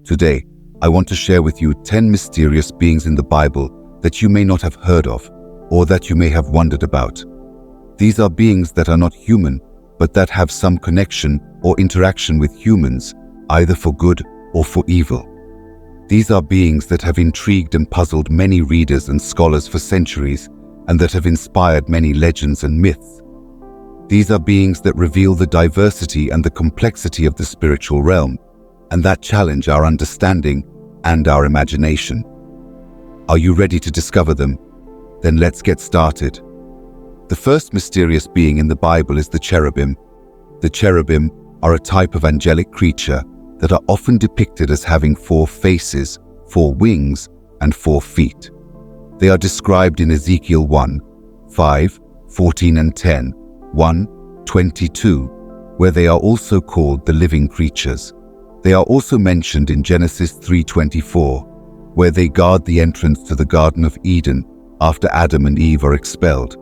Today, I want to share with you 10 mysterious beings in the Bible that you may not have heard of or that you may have wondered about. These are beings that are not human, but that have some connection or interaction with humans, either for good or for evil. These are beings that have intrigued and puzzled many readers and scholars for centuries, and that have inspired many legends and myths. These are beings that reveal the diversity and the complexity of the spiritual realm, and that challenge our understanding and our imagination. Are you ready to discover them? Then let's get started. The first mysterious being in the Bible is the cherubim. The cherubim are a type of angelic creature that are often depicted as having 4 faces, 4 wings, and 4 feet. They are described in Ezekiel 1, 5, 14 and 10, 1, 22, where they are also called the living creatures. They are also mentioned in Genesis 3:24, where they guard the entrance to the Garden of Eden after Adam and Eve are expelled.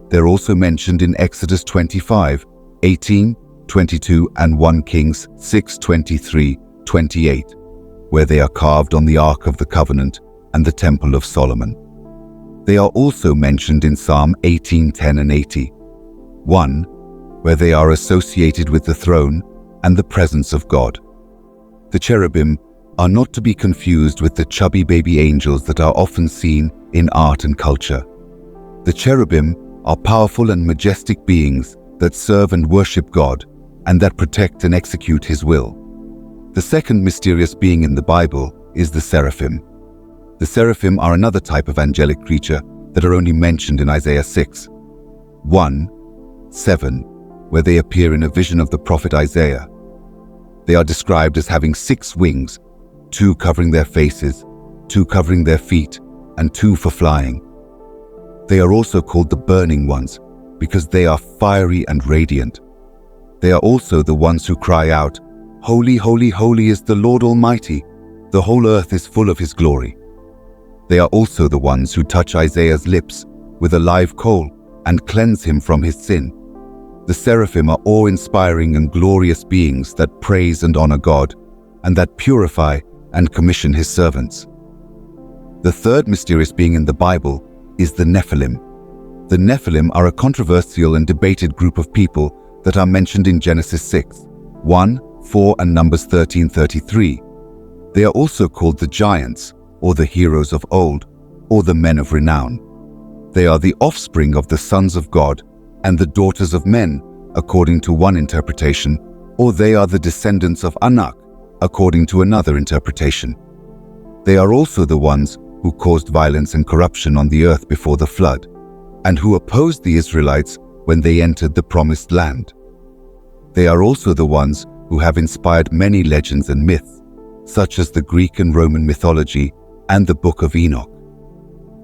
They're also mentioned in Exodus 25, 18, 22 and 1 Kings 6, 23, 28, where they are carved on the Ark of the Covenant and the Temple of Solomon. They are also mentioned in Psalm 18:10 and 81, where they are associated with the throne and the presence of God. The cherubim are not to be confused with the chubby baby angels that are often seen in art and culture. The cherubim are powerful and majestic beings that serve and worship God and that protect and execute His will. The second mysterious being in the Bible is the seraphim. The seraphim are another type of angelic creature that are only mentioned in Isaiah 6, 1, 7, where they appear in a vision of the prophet Isaiah. They are described as having 6 wings, 2 covering their faces, 2 covering their feet, and 2 for flying. They are also called the burning ones because they are fiery and radiant. They are also the ones who cry out, "Holy, holy, holy is the Lord Almighty. The whole earth is full of His glory." They are also the ones who touch Isaiah's lips with a live coal and cleanse him from his sin. The seraphim are awe-inspiring and glorious beings that praise and honor God, and that purify and commission His servants. The third mysterious being in the Bible is the Nephilim. The Nephilim are a controversial and debated group of people that are mentioned in Genesis 6, 1, 4 and Numbers 13:33. They are also called the giants, or the heroes of old, or the men of renown. They are the offspring of the sons of God and the daughters of men, according to one interpretation, or they are the descendants of Anak, according to another interpretation. They are also the ones who caused violence and corruption on the earth before the flood, and who opposed the Israelites when they entered the promised land. They are also the ones who have inspired many legends and myths, such as the Greek and Roman mythology and the Book of Enoch.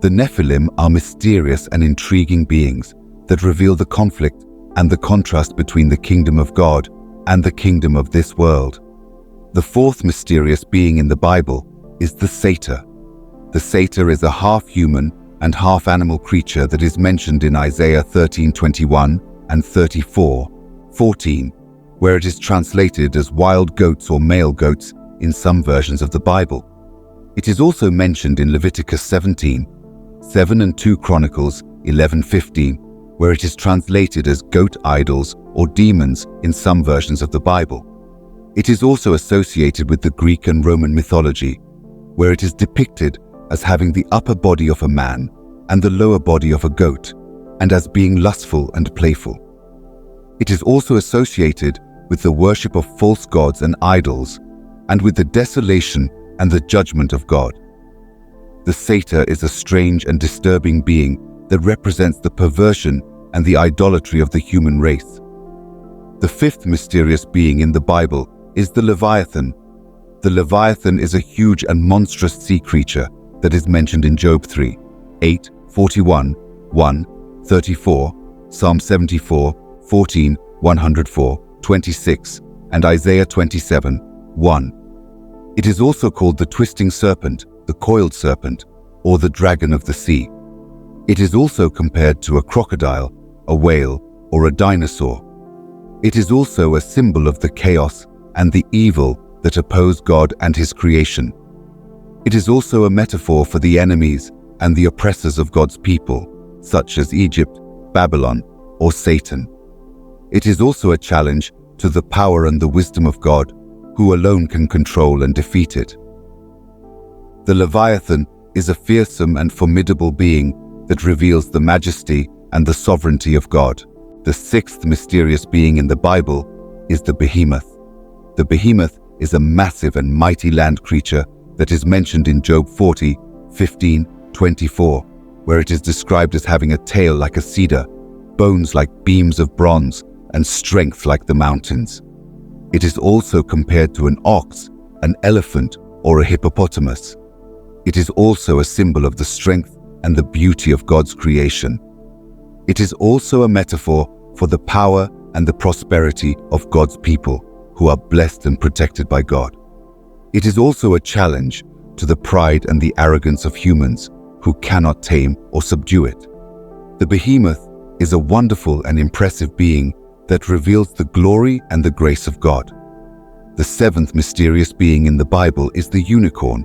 The Nephilim are mysterious and intriguing beings that reveal the conflict and the contrast between the kingdom of God and the kingdom of this world. The fourth mysterious being in the Bible is the satyr. The satyr is a half-human and half-animal creature that is mentioned in Isaiah 13:21 and 34:14, where it is translated as wild goats or male goats in some versions of the Bible. It is also mentioned in Leviticus 17:7 and 2 Chronicles 11:15, where it is translated as goat idols or demons in some versions of the Bible. It is also associated with the Greek and Roman mythology, where it is depicted as having the upper body of a man and the lower body of a goat, and as being lustful and playful. It is also associated with the worship of false gods and idols, and with the desolation and the judgment of God. The satyr is a strange and disturbing being that represents the perversion and the idolatry of the human race. The fifth mysterious being in the Bible is the Leviathan. The Leviathan is a huge and monstrous sea creature that is mentioned in Job 3, 8, 41, 1, 34, Psalm 74, 14, 104, 26, and Isaiah 27, 1. It is also called the twisting serpent, the coiled serpent, or the dragon of the sea. It is also compared to a crocodile, a whale, or a dinosaur. It is also a symbol of the chaos and the evil that oppose God and His creation. It is also a metaphor for the enemies and the oppressors of God's people, such as Egypt, Babylon, or Satan. It is also a challenge to the power and the wisdom of God, who alone can control and defeat it. The Leviathan is a fearsome and formidable being that reveals the majesty and the sovereignty of God. The sixth mysterious being in the Bible is the behemoth. The behemoth is a massive and mighty land creature that is mentioned in Job 40:15-24, where it is described as having a tail like a cedar, bones like beams of bronze, and strength like the mountains. It is also compared to an ox, an elephant, or a hippopotamus. It is also a symbol of the strength and the beauty of God's creation. It is also a metaphor for the power and the prosperity of God's people, who are blessed and protected by God. It is also a challenge to the pride and the arrogance of humans, who cannot tame or subdue it. The behemoth is a wonderful and impressive being that reveals the glory and the grace of God. The seventh mysterious being in the Bible is the unicorn.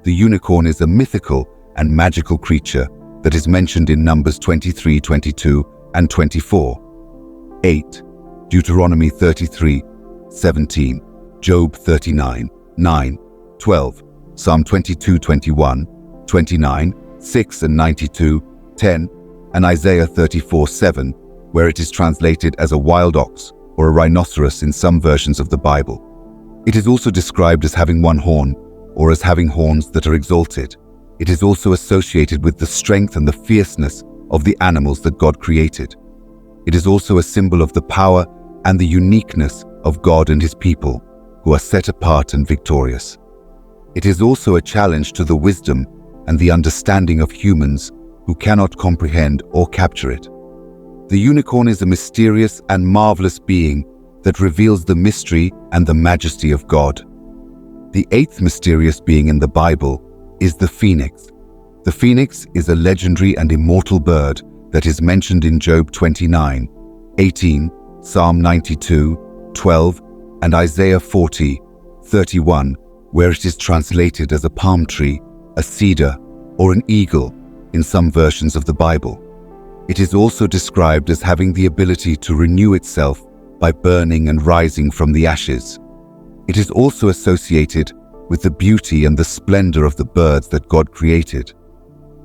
The unicorn is a mythical and magical creature that is mentioned in Numbers 23:22 and 24:8, Deuteronomy 33:17, Job 39:9-12, Psalm 22:21, 29:6 and 92:10, and Isaiah 34:7, where it is translated as a wild ox or a rhinoceros in some versions of the Bible. It is also described as having one horn, or as having horns that are exalted. It is also associated with the strength and the fierceness of the animals that God created. It is also a symbol of the power and the uniqueness of God and His people, who are set apart and victorious. It is also a challenge to the wisdom and the understanding of humans who cannot comprehend or capture it. The unicorn is a mysterious and marvelous being that reveals the mystery and the majesty of God. The eighth mysterious being in the Bible is the phoenix. The phoenix is a legendary and immortal bird that is mentioned in Job 29:18, Psalm 92:12, and Isaiah 40:31, where it is translated as a palm tree, a cedar, or an eagle in some versions of the Bible. It is also described as having the ability to renew itself by burning and rising from the ashes. It is also associated with the beauty and the splendor of the birds that God created.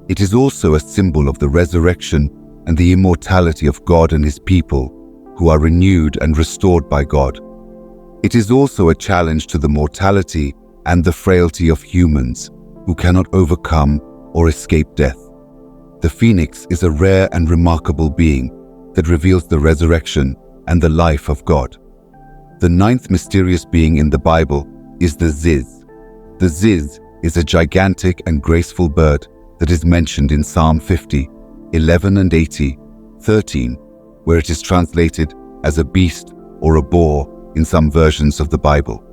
It is also a symbol of the resurrection and the immortality of God and His people, who are renewed and restored by God. It is also a challenge to the mortality and the frailty of humans, who cannot overcome or escape death. The phoenix is a rare and remarkable being that reveals the resurrection and the life of God. The ninth mysterious being in the Bible is the ziz. The ziz is a gigantic and graceful bird that is mentioned in Psalm 50:11 and 80:13, where it is translated as a beast or a boar in some versions of the Bible.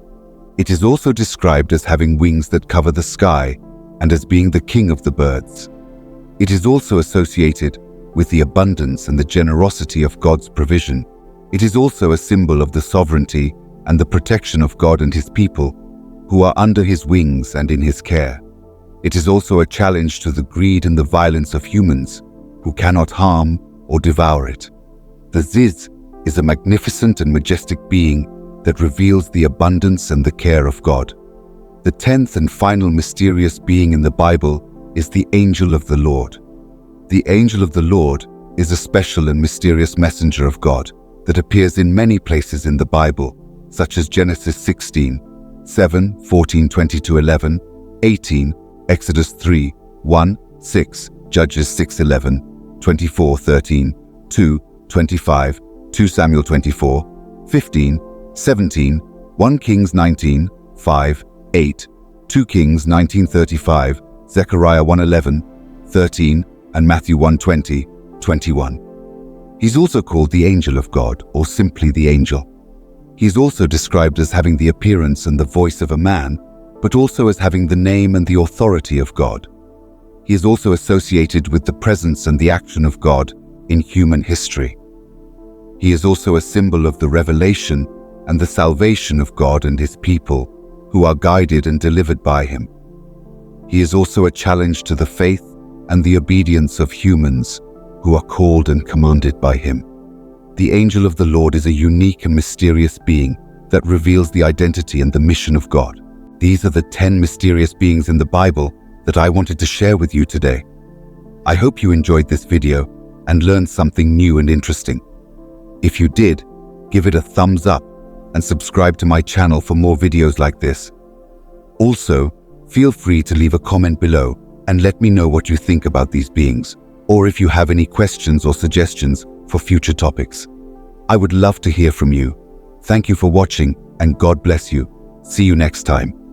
It is also described as having wings that cover the sky and as being the king of the birds. It is also associated with the abundance and the generosity of God's provision. It is also a symbol of the sovereignty and the protection of God and His people, who are under His wings and in His care. It is also a challenge to the greed and the violence of humans, who cannot harm or devour it. The ziz is a magnificent and majestic being that reveals the abundance and the care of God. The 10th and final mysterious being in the Bible is the angel of the Lord. The angel of the Lord is a special and mysterious messenger of God that appears in many places in the Bible, such as Genesis 16:7, 14:20-11, 18, Exodus 3:1-6, Judges 6:11, 24:13, 2:25, 2 Samuel 24:15, 17, 1 Kings 19:5-8, 2 Kings 19:35, Zechariah 1:11-13, and Matthew 1:20-21. He's also called the angel of God, or simply the angel. He is also described as having the appearance and the voice of a man, but also as having the name and the authority of God. He is also associated with the presence and the action of God in human history. He is also a symbol of the revelation and the salvation of God and His people, who are guided and delivered by him. He is also a challenge to the faith and the obedience of humans who are called and commanded by him. The angel of the Lord is a unique and mysterious being that reveals the identity and the mission of God. These are the 10 mysterious beings in the Bible that I wanted to share with you today. I hope you enjoyed this video and learned something new and interesting. If you did, give it a thumbs up and subscribe to my channel for more videos like this. Also, feel free to leave a comment below and let me know what you think about these beings, or if you have any questions or suggestions for future topics. I would love to hear from you. Thank you for watching, and God bless you. See you next time.